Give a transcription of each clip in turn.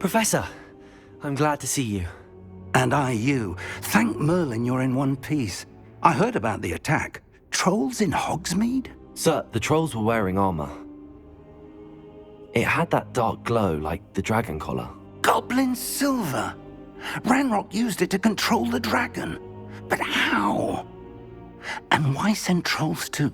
Professor, I'm glad to see you. And I you. Thank Merlin you're in one piece. I heard about the attack. Trolls in Hogsmeade? Sir, the trolls were wearing armor. It had that dark glow like the dragon collar. Goblin silver! Ranrock used it to control the dragon. But how? And why send trolls to...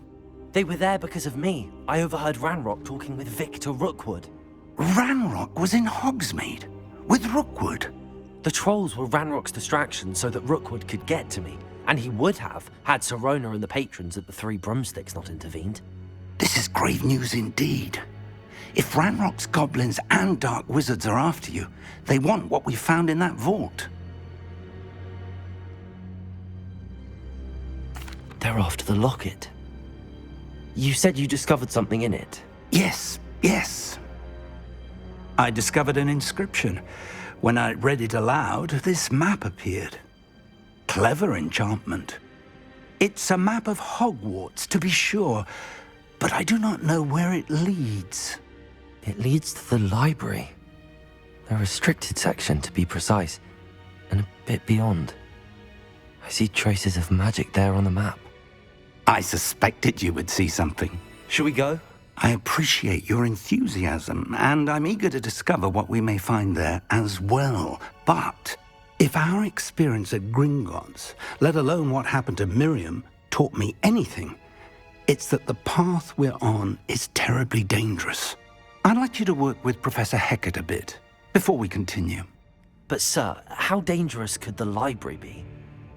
They were there because of me. I overheard Ranrock talking with Victor Rookwood. Ranrock was in Hogsmeade? With Rookwood? The trolls were Ranrock's distraction so that Rookwood could get to me. And he would have, had Sirona and the patrons at the Three Broomsticks not intervened. This is grave news indeed. If Ranrock's goblins and dark wizards are after you, they want what we found in that vault. They're after the locket. You said you discovered something in it. Yes. I discovered an inscription. When I read it aloud, this map appeared. Clever enchantment. It's a map of Hogwarts, to be sure, but I do not know where it leads. It leads to the library. A restricted section, to be precise, and a bit beyond. I see traces of magic there on the map. I suspected you would see something. Shall we go? I appreciate your enthusiasm, and I'm eager to discover what we may find there as well. But if our experience at Gringotts, let alone what happened to Miriam, taught me anything, it's that the path we're on is terribly dangerous. I'd like you to work with Professor Hecat a bit, before we continue. But sir, how dangerous could the library be?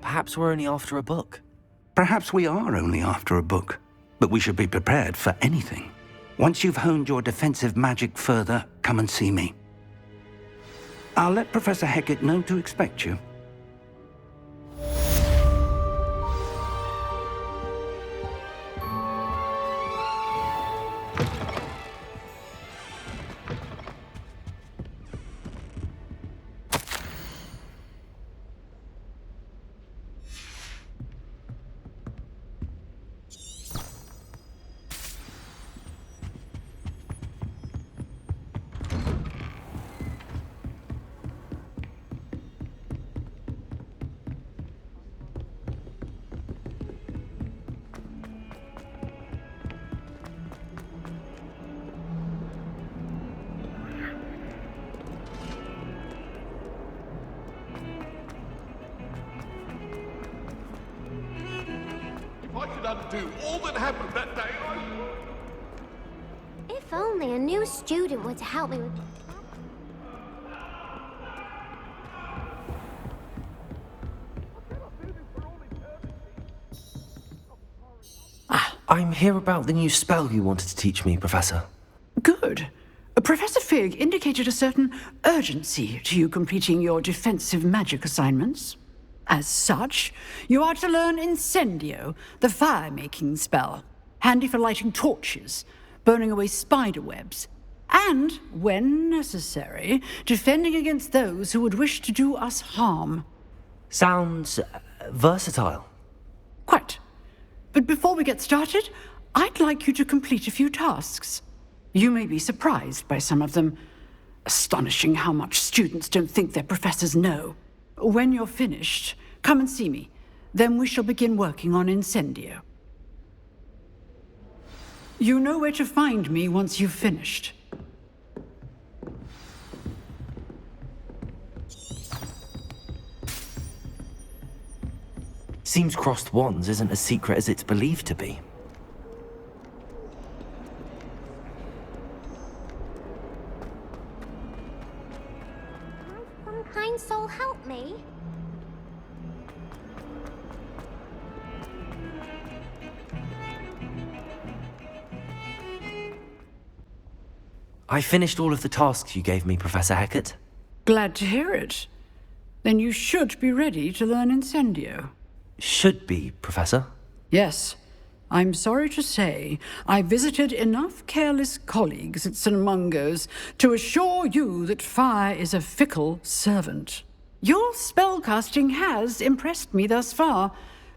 Perhaps we're only after a book. Perhaps we are only after a book, but we should be prepared for anything. Once you've honed your defensive magic further, come and see me. I'll let Professor Hecat know to expect you. If I could undo all that happened that day, If only a new student were to help me with... I'm here about the new spell you wanted to teach me, Professor. Good. Professor Fig indicated a certain urgency to you completing your defensive magic assignments. As such, you are to learn Incendio, the fire-making spell, handy for lighting torches, burning away spider webs, and, when necessary, defending against those who would wish to do us harm. Sounds versatile. Quite. But before we get started, I'd like you to complete a few tasks. You may be surprised by some of them. Astonishing how much students don't think their professors know. When you're finished, come and see me. Then we shall begin working on Incendio. You know where to find me once you've finished. Seems crossed wands isn't as secret as it's believed to be. Some kind soul help me? I finished all of the tasks you gave me, Professor Hecat. Glad to hear it. Then you should be ready to learn Incendio. Should be, Professor. Yes. I'm sorry to say, I visited enough careless colleagues at St. Mungo's to assure you that fire is a fickle servant. Your spellcasting has impressed me thus far,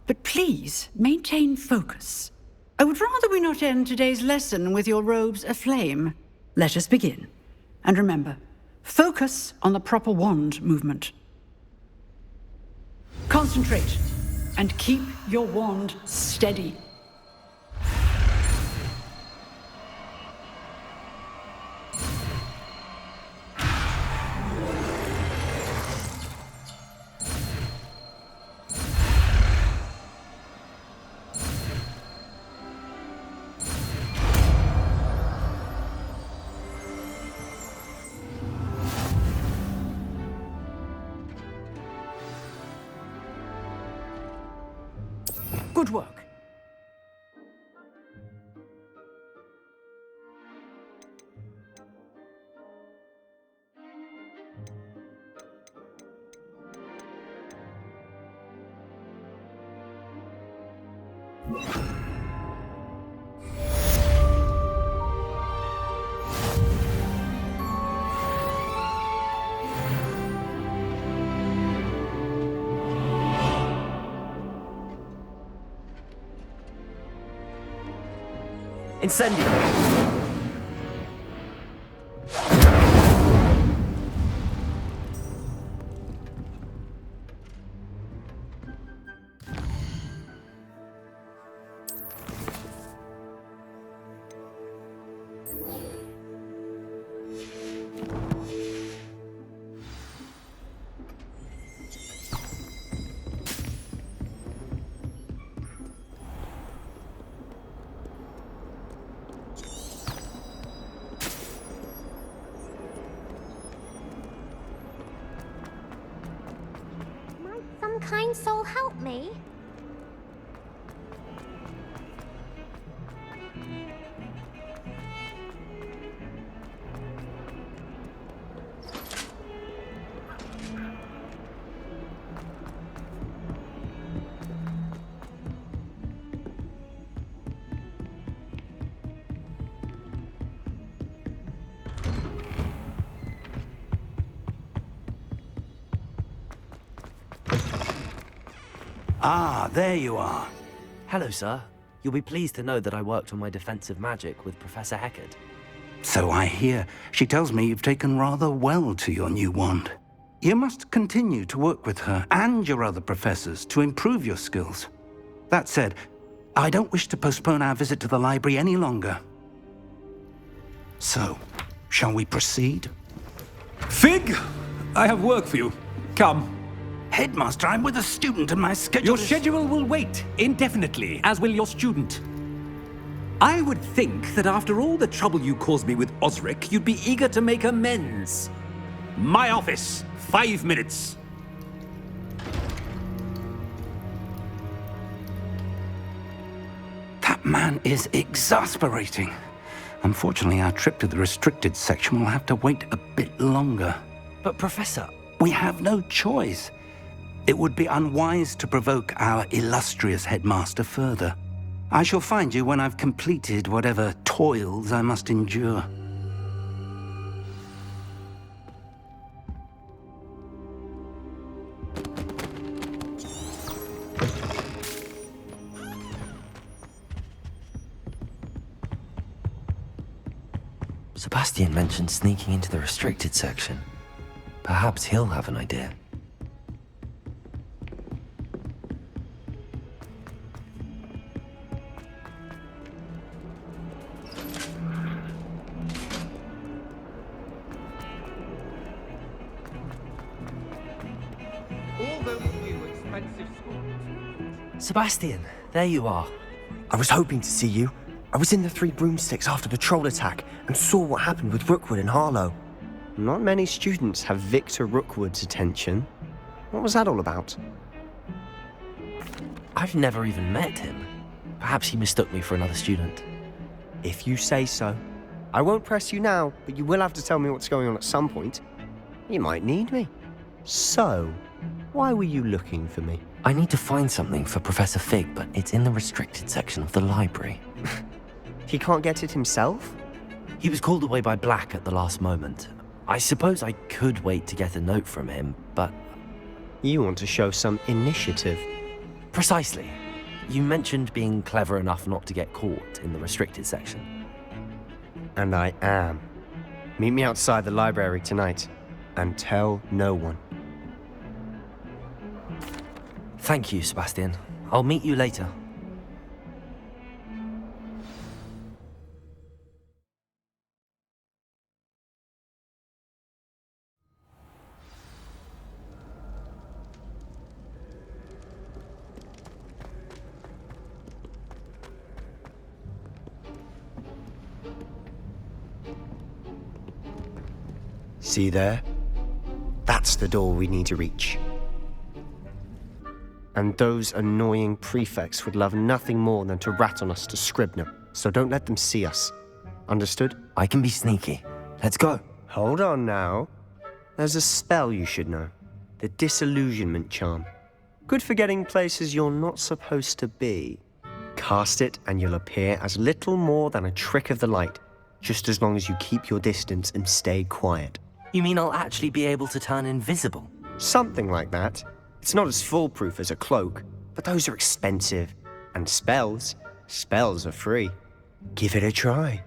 but please maintain focus. I would rather we not end today's lesson with your robes aflame. Let us begin. And remember, Focus on the proper wand movement. Concentrate and keep your wand steady. Good work. Incendio! Might some kind soul help me? Ah, there you are. Hello, sir. You'll be pleased to know that I worked on my defensive magic with Professor Heckard. So I hear. She tells me you've taken rather well to your new wand. You must continue to work with her and your other professors to improve your skills. That said, I don't wish to postpone our visit to the library any longer. So, shall we proceed? Fig, I have work for you. Come. Headmaster, I'm with a student and my schedule Your is- schedule will wait indefinitely, as will your student. I would think that after all the trouble you caused me with Osric, you'd be eager to make amends. My office, 5 minutes. That man is exasperating. Unfortunately, our trip to the restricted section will have to wait a bit longer. But, Professor, We have no choice. It would be unwise to provoke our illustrious headmaster further. I shall find you when I've completed whatever toils I must endure. Sebastian mentioned sneaking into the restricted section. Perhaps he'll have an idea. All those new expensive schools. Sebastian, there you are. I was hoping to see you. I was in the Three Broomsticks after the troll attack and saw what happened with Rookwood and Harlow. Not many students have Victor Rookwood's attention. What was that all about? I've never even met him. Perhaps he mistook me for another student. If you say so. I won't press you now, but you will have to tell me what's going on at some point. You might need me. So, why were you looking for me? I need to find something for Professor Fig, but it's in the restricted section of the library. He can't get it himself? He was called away by Black at the last moment. I suppose I could wait to get a note from him, but... You want to show some initiative. Precisely. You mentioned being clever enough not to get caught in the restricted section. And I am. Meet me outside the library tonight, and tell no one. Thank you, Sebastian. I'll meet you later. See there? That's the door we need to reach. And those annoying prefects would love nothing more than to rat on us to Scribner, so don't let them see us. Understood? I can be sneaky. Let's go. Hold on now. There's a spell you should know. The Disillusionment Charm. Good for getting places you're not supposed to be. Cast it and you'll appear as little more than a trick of the light, just as long as you keep your distance and stay quiet. You mean I'll actually be able to turn invisible? Something like that. It's not as foolproof as a cloak, but those are expensive. And spells are free. Give it a try.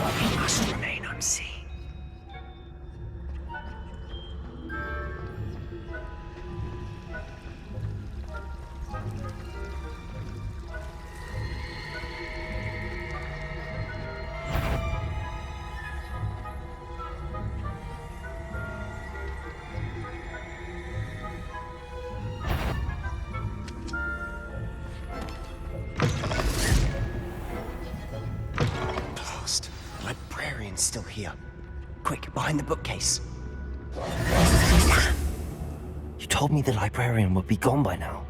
We must remain unseen. Still here. Quick, behind the bookcase. You told me the librarian would be gone by now.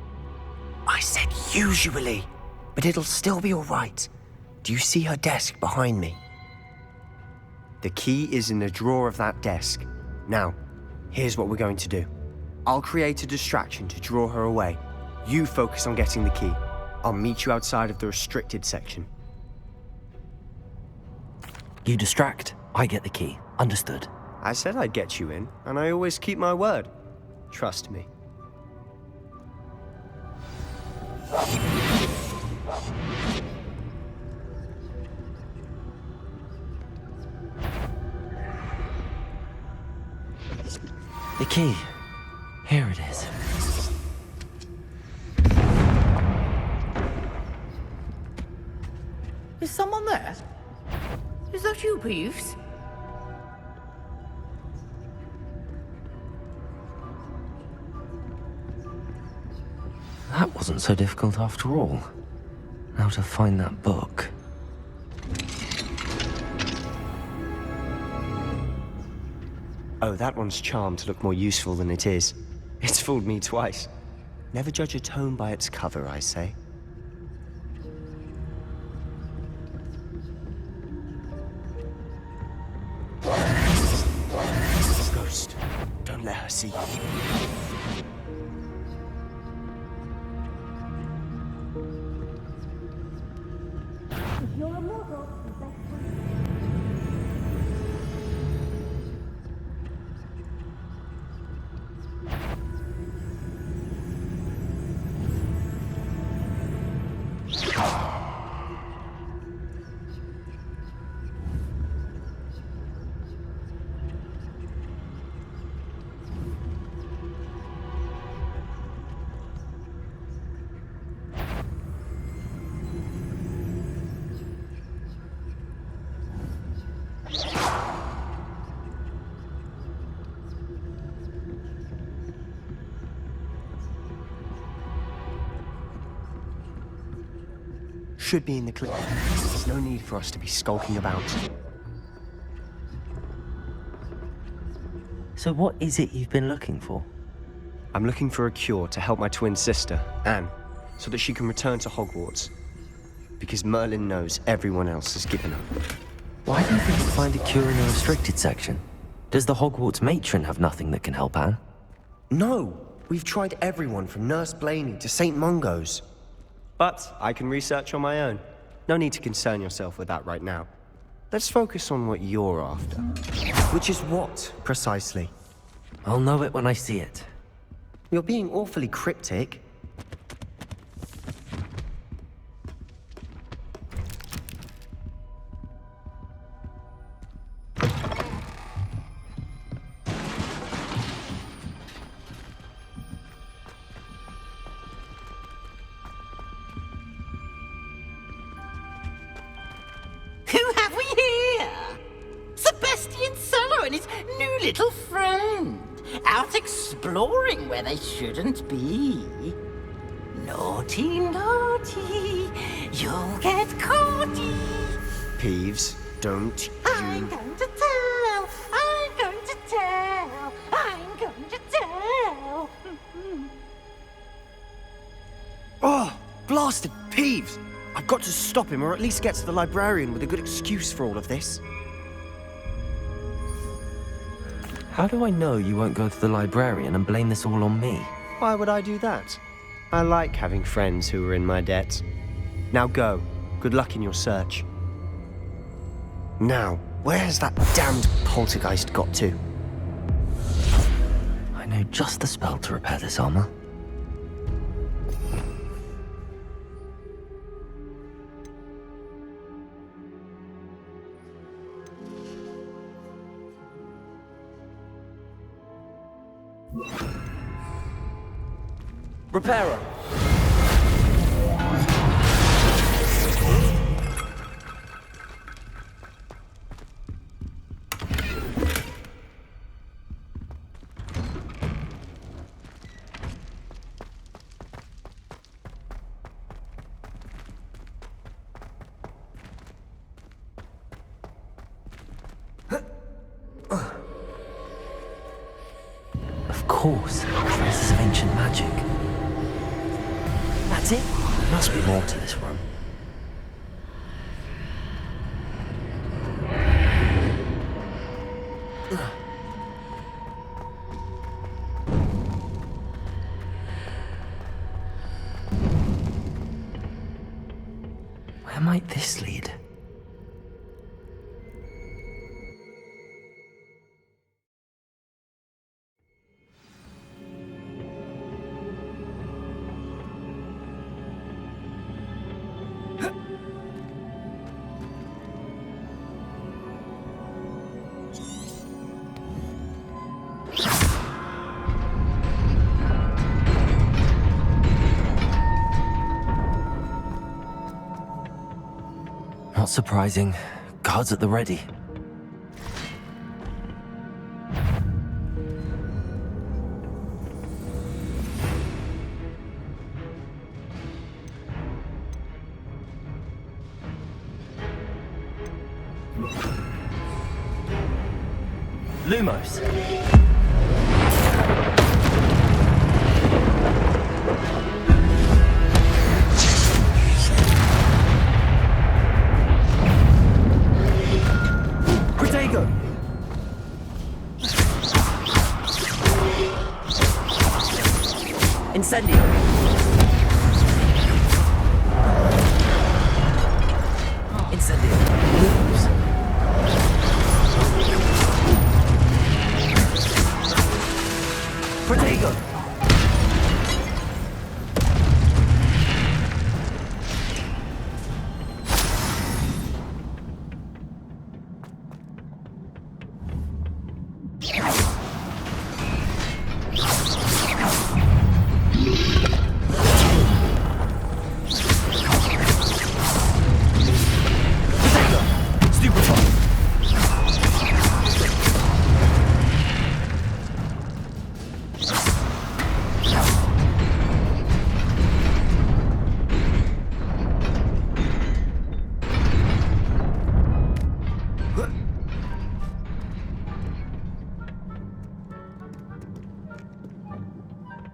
I said usually, but it'll still be all right. Do you see her desk behind me? The key is in the drawer of that desk. Now, here's what we're going to do. I'll create a distraction to draw her away. You focus on getting the key. I'll meet you outside of the restricted section. You distract, I get the key. Understood. I said I'd get you in, and I always keep my word. Trust me. The key. Here it is. Is someone there? Is that you, Peeves? That wasn't so difficult after all. Now to find that book. Oh, that one's charmed to look more useful than it is. It's fooled me twice. Never judge a tome by its cover, I say. Ghost, don't let her see you. Should be in the clip. There's no need for us to be skulking about. So what is it you've been looking for? I'm looking for a cure to help my twin sister, Anne, so that she can return to Hogwarts. Because Merlin knows everyone else has given up. Why do you think to find a cure in a restricted section? Does the Hogwarts matron have nothing that can help Anne? No! We've tried everyone from Nurse Blaney to St. Mungo's. But I can research on my own. No need to concern yourself with that right now. Let's focus on what you're after. Which is what, precisely? I'll know it when I see it. You're being awfully cryptic. Who have we here? Sebastian Cello and his new little friend. Out exploring where they shouldn't be. Naughty, naughty, you'll get caughty. Peeves, don't I'm you... going to tell, I'm going to tell, I'm going to tell. Oh, blasted Peeves! I've got to stop him, or at least get to the librarian with a good excuse for all of this. How do I know you won't go to the librarian and blame this all on me? Why would I do that? I like having friends who are in my debt. Now go. Good luck in your search. Now, where has that damned poltergeist got to? I know just the spell to repair this armor. Repairer! Of course, traces of ancient magic. That's it? There must be more to this room. Where might this lead? Not surprising. Guards at the ready. Lumos. Incendio! Incendio! Lumos! Protego!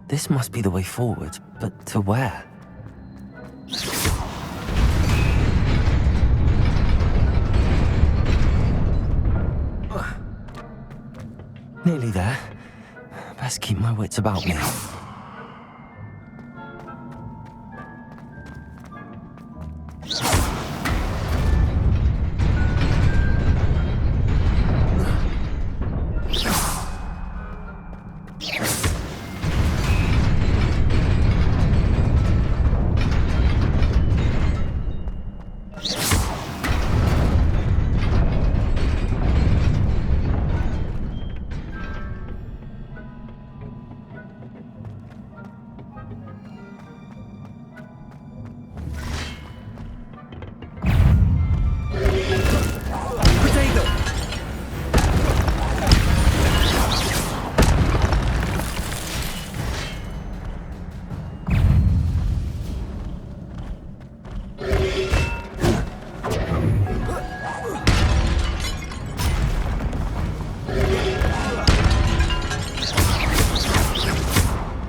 This must be the way forward, but to where? Nearly there. Best keep my wits about me.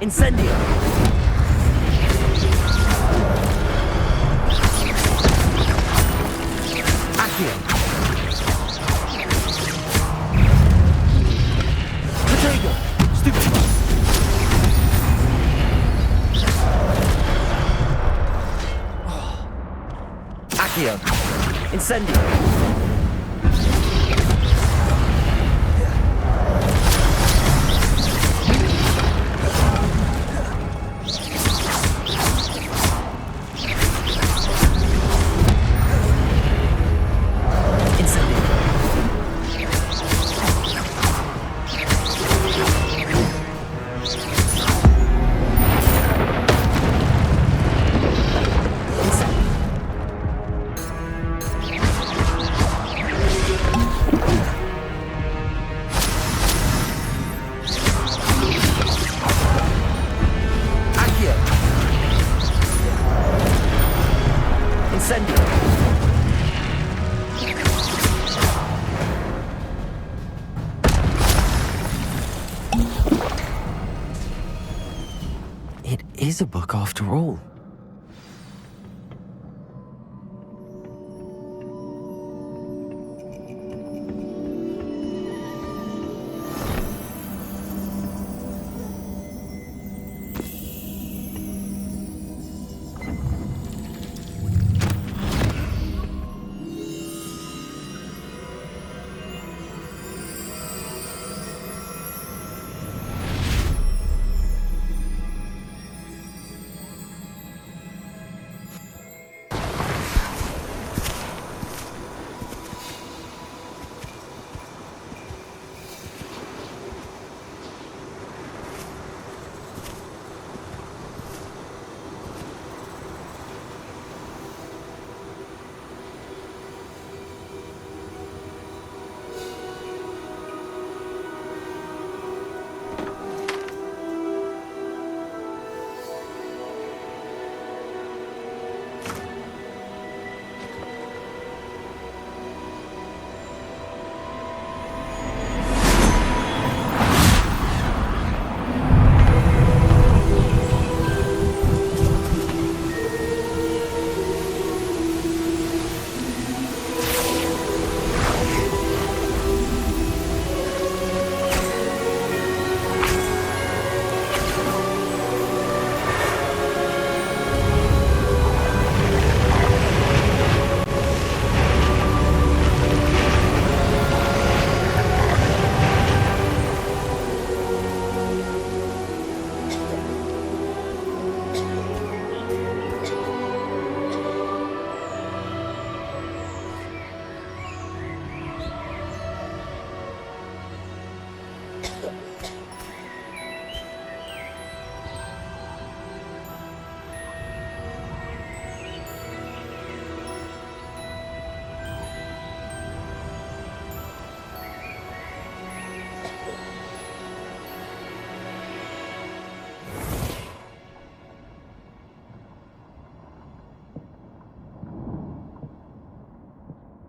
Incendio! Accio! Protego! Stupid! Accio! Incendio! It is a book after all.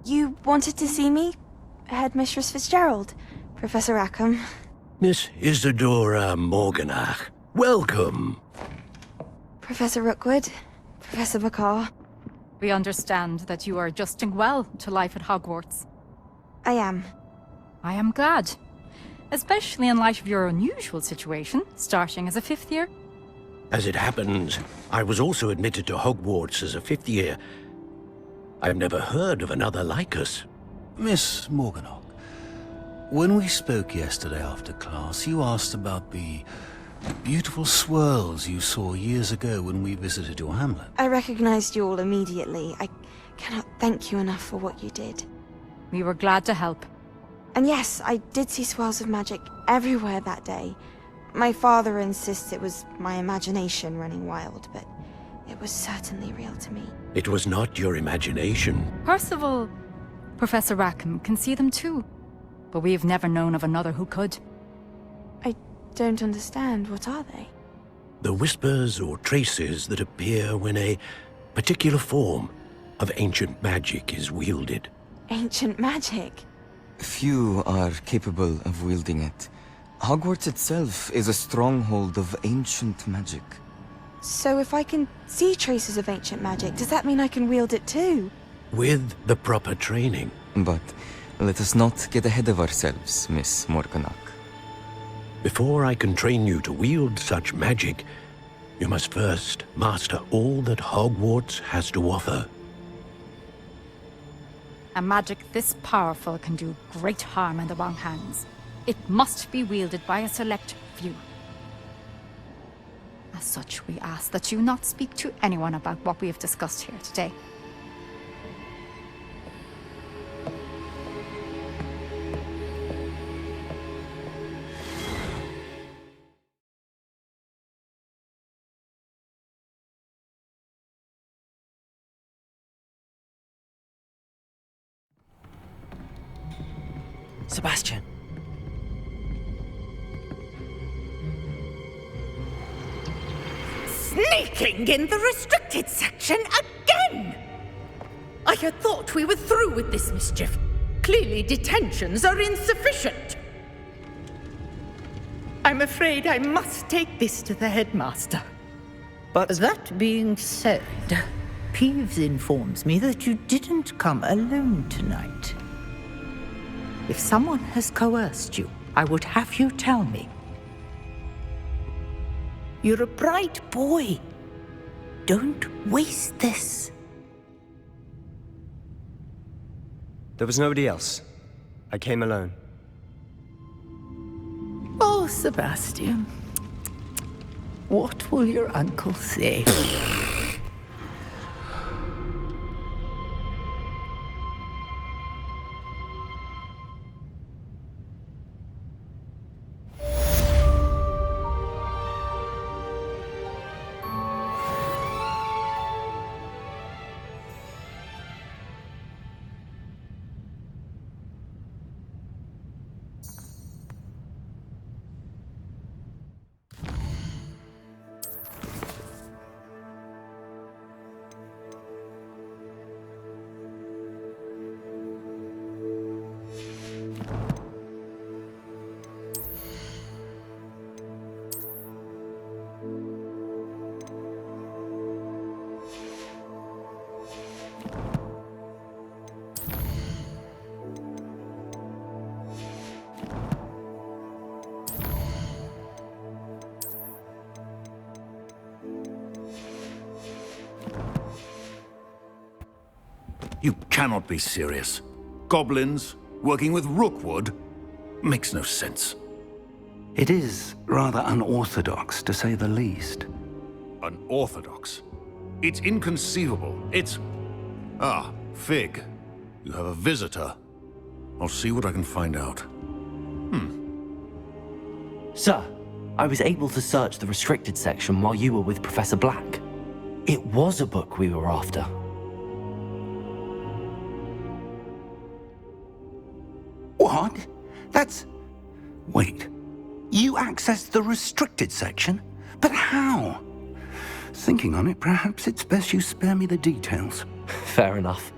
You wanted to see me? Headmistress Fitzgerald, Professor Rackham. Miss Isadora Morganach. Welcome. Professor Rookwood, Professor Bakar. We understand that you are adjusting well to life at Hogwarts. I am. I am glad. Especially in light of your unusual situation, starting as a 5th year. As it happens, I was also admitted to Hogwarts as a 5th year. I've never heard of another like us. Miss Morganach, when we spoke yesterday after class, you asked about the beautiful swirls you saw years ago when we visited your hamlet. I recognized you all immediately. I cannot thank you enough for what you did. We were glad to help. And yes, I did see swirls of magic everywhere that day. My father insists it was my imagination running wild, but it was certainly real to me. It was not your imagination. Percival, Professor Rackham can see them too. But we've never known of another who could. I don't understand. What are they? The whispers or traces that appear when a particular form of ancient magic is wielded. Ancient magic? Few are capable of wielding it. Hogwarts itself is a stronghold of ancient magic. So if I can see traces of ancient magic, does that mean I can wield it too? With the proper training. But let us not get ahead of ourselves, Miss Morganach. Before I can train you to wield such magic, you must first master all that Hogwarts has to offer. A magic this powerful can do great harm in the wrong hands. It must be wielded by a select few. As such, we ask that you not speak to anyone about what we have discussed here today. Sebastian. Sneaking in the restricted section again! I had thought we were through with this mischief. Clearly detentions are insufficient. I'm afraid I must take this to the headmaster. But that being said, Peeves informs me that you didn't come alone tonight. If someone has coerced you, I would have you tell me. You're a bright boy. Don't waste this. there was nobody else. I came alone. Oh, Sebastian. What will your uncle say? You cannot be serious. Goblins working with Rookwood? Makes no sense. It is rather unorthodox, to say the least. Unorthodox? It's inconceivable. It's... Ah, Fig. You have a visitor. I'll see what I can find out. Sir, I was able to search the restricted section while you were with Professor Black. It was a book we were after. What? That's... Wait. You accessed the restricted section? But how? Thinking on it, perhaps it's best you spare me the details. Fair enough.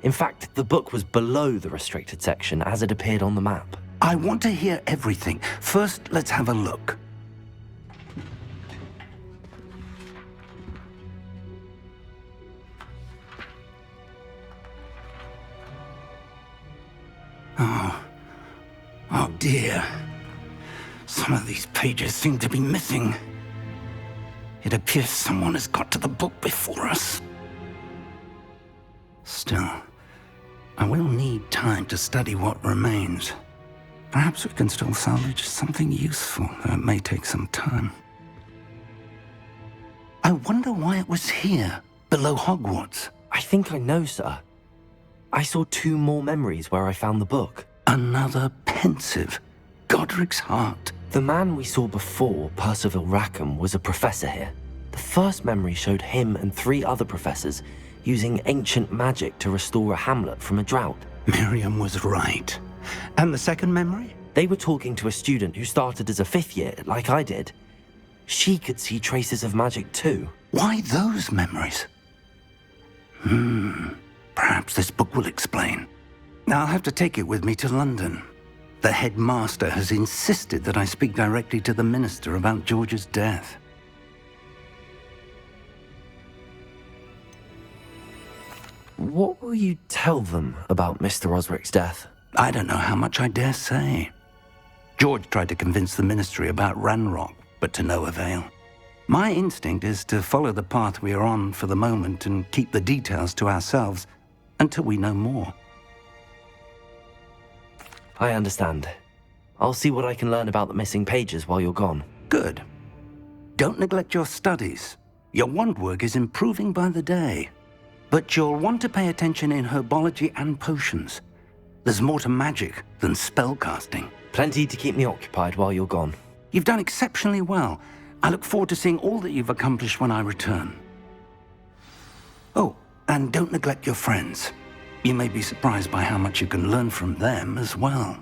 In fact, the book was below the restricted section as it appeared on the map. I want to hear everything. First, let's have a look. dear. Some of these pages seem to be missing. It appears someone has got to the book before us. Still, I will need time to study what remains. Perhaps we can still salvage something useful, though it may take some time. I wonder why it was here, below Hogwarts. I think I know, sir. I saw 2 more memories where I found the book. Another pensive. Godric's heart. The man we saw before, Percival Rackham, was a professor here. The first memory showed him and 3 other professors using ancient magic to restore a hamlet from a drought. Miriam was right. And the second memory? They were talking to a student who started as a 5th year, like I did. She could see traces of magic too. Why those memories? Perhaps this book will explain. Now I'll have to take it with me to London. The headmaster has insisted that I speak directly to the minister about George's death. What will you tell them about Mr. Osric's death? I don't know how much I dare say. George tried to convince the ministry about Ranrock, but to no avail. My instinct is to follow the path we are on for the moment and keep the details to ourselves until we know more. I understand. I'll see what I can learn about the missing pages while you're gone. Good. Don't neglect your studies. Your wand work is improving by the day. But you'll want to pay attention in herbology and potions. There's more to magic than spellcasting. Plenty to keep me occupied while you're gone. You've done exceptionally well. I look forward to seeing all that you've accomplished when I return. Oh, and don't neglect your friends. You may be surprised by how much you can learn from them as well.